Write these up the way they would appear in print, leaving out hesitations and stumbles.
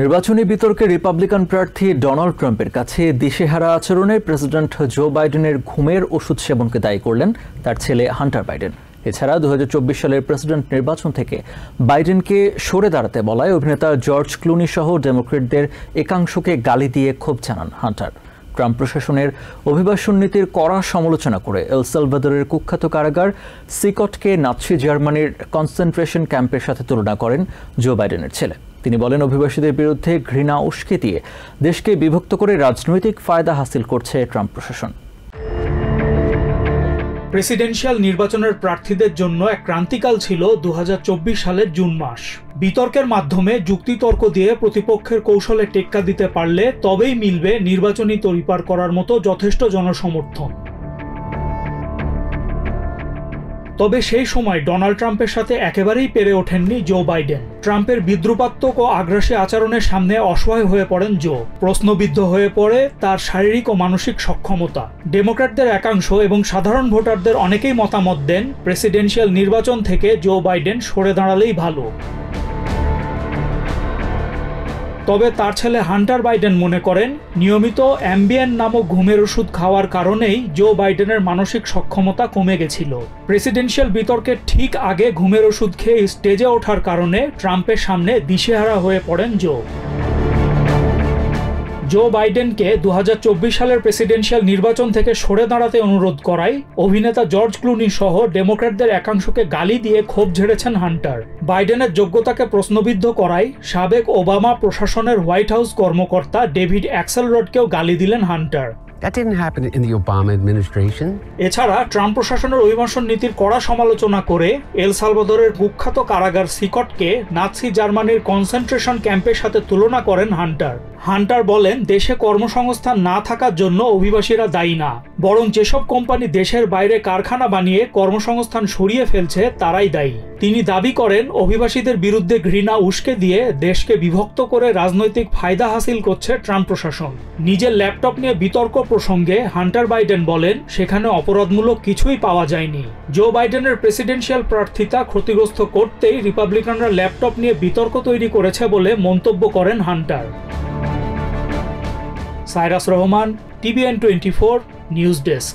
নির্বাচনী বিতর্কে রিপাবলিকান প্রার্থী ডোনাল্ড ট্রাম্পের কাছে দিশেহারা আচরণে প্রেসিডেন্ট জো বাইডেনের ঘুমের ওষুধ সেবনকে দায়ী করলেন তার ছেলে হান্টার বাইডেন। এছাড়া 2024 সালের প্রেসিডেন্ট নির্বাচন থেকে বাইডেনকে সরে দাঁড়াতে বলায় অভিনেতা জর্জ ক্লুনি সহ ডেমোক্রেটদের একাংশকে গালি দিয়ে ক্ষোভ জানান হান্টার। ট্রাম্প প্রশাসনের অভিবাসন নীতির কড়া সমালোচনা করে এল সালভাদরের কুখ্যাত কারাগার সিকটকে নাৎসি জার্মানির কনসেন্ট্রেশন ক্যাম্পের সাথে তুলনা করেন জো বাইডেনের ছেলে। তিনি বলেন, অভিবাসীদের বিরুদ্ধে ঘৃণা উস্কে দিয়ে দেশকে বিভক্ত করে রাজনৈতিক ফায়দা হাসিল করছে ট্রাম্প প্রশাসন। প্রেসিডেন্সিয়াল নির্বাচনের প্রার্থীদের জন্য এক ক্রান্তিকাল ছিল 2024 সালের জুন মাস। বিতর্কের মাধ্যমে যুক্তিতর্ক দিয়ে প্রতিপক্ষের কৌশলে টেক্কা দিতে পারলে তবেই মিলবে নির্বাচনী তোড়িপাড় করার মতো যথেষ্ট জনসমর্থন। তবে সেই সময় ডোনাল্ড ট্রাম্পের সাথে একেবারেই পেরে ওঠেননি জো বাইডেন। ট্রাম্পের বিদ্রুপাত্মক ও আগ্রাসী আচরণের সামনে অসহায় হয়ে পড়েন জো। প্রশ্নবিদ্ধ হয়ে পড়ে তার শারীরিক ও মানসিক সক্ষমতা। ডেমোক্র্যাটদের একাংশ এবং সাধারণ ভোটারদের অনেকেই মতামত দেন প্রেসিডেন্সিয়াল নির্বাচন থেকে জো বাইডেন সরে দাঁড়ালেই ভালো। তবে তার ছেলে হান্টার বাইডেন মনে করেন, নিয়মিত অ্যাম্বিয়েন নামক ঘুমের ওষুধ খাওয়ার কারণেই জো বাইডেনের মানসিক সক্ষমতা কমে গেছিল। প্রেসিডেন্সিয়াল বিতর্কের ঠিক আগে ঘুমের ওষুধ খেয়ে স্টেজে ওঠার কারণে ট্রাম্পের সামনে দিশেহারা হয়ে পড়েন জো বাইডেনকে 2024 সালের প্রেসিডেন্সিয়াল নির্বাচন থেকে সরে দাঁড়াতে অনুরোধ করায় অভিনেতা জর্জ ক্লুনি সহ ডেমোক্র্যাটদের একাংশকে গালি দিয়ে ক্ষোভ ঝেড়েছেন হান্টার। বাইডেনের যোগ্যতাকে প্রশ্নবিদ্ধ করায় সাবেক ওবামা প্রশাসনের হোয়াইট হাউস কর্মকর্তা ডেভিড অ্যাক্সেলরডকেও গালি দিলেন Hunter. That didn't happen in the Obama administration. এছাড়া ট্রাম্প প্রশাসনের অভিবাসন নীতির কড়া সমালোচনা করে এল সালভাদরের কুখ্যাত কারাগার সিকটকে নাৎসি জার্মানির কনসেন্ট্রেশন ক্যাম্পের সাথে তুলনা করেন হান্টার। হান্টার বলেন, দেশে কর্মসংস্থান না থাকার জন্য অভিবাসীরা দায়ী না, বরং যেসব কোম্পানি দেশের বাইরে কারখানা বানিয়ে কর্মসংস্থান সরিয়ে ফেলছে তারাই দায়ী। তিনি দাবি করেন, অভিবাসীদের বিরুদ্ধে ঘৃণা উস্কে দিয়ে দেশকে বিভক্ত করে রাজনৈতিক ফায়দা হাসিল করছে ট্রাম্প প্রশাসন। নিজের ল্যাপটপ নিয়ে বিতর্ক প্রসঙ্গে হান্টার বাইডেন বলেন, সেখানে অপরাধমূলক কিছুই পাওয়া যায়নি। জো বাইডেনের প্রেসিডেন্সিয়াল প্রার্থিতা ক্ষতিগ্রস্ত করতেই রিপাবলিকানরা ল্যাপটপ নিয়ে বিতর্ক তৈরি করেছে বলে মন্তব্য করেন Hunter. Cyrus Rahman, TVN 24 news desk.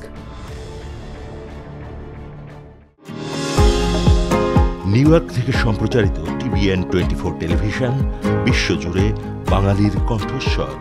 New York থেকে সম্প্রচারিত TVN 24 টেলিভিশন বিশ্বজুড়ে বাঙালির কণ্ঠস্বর।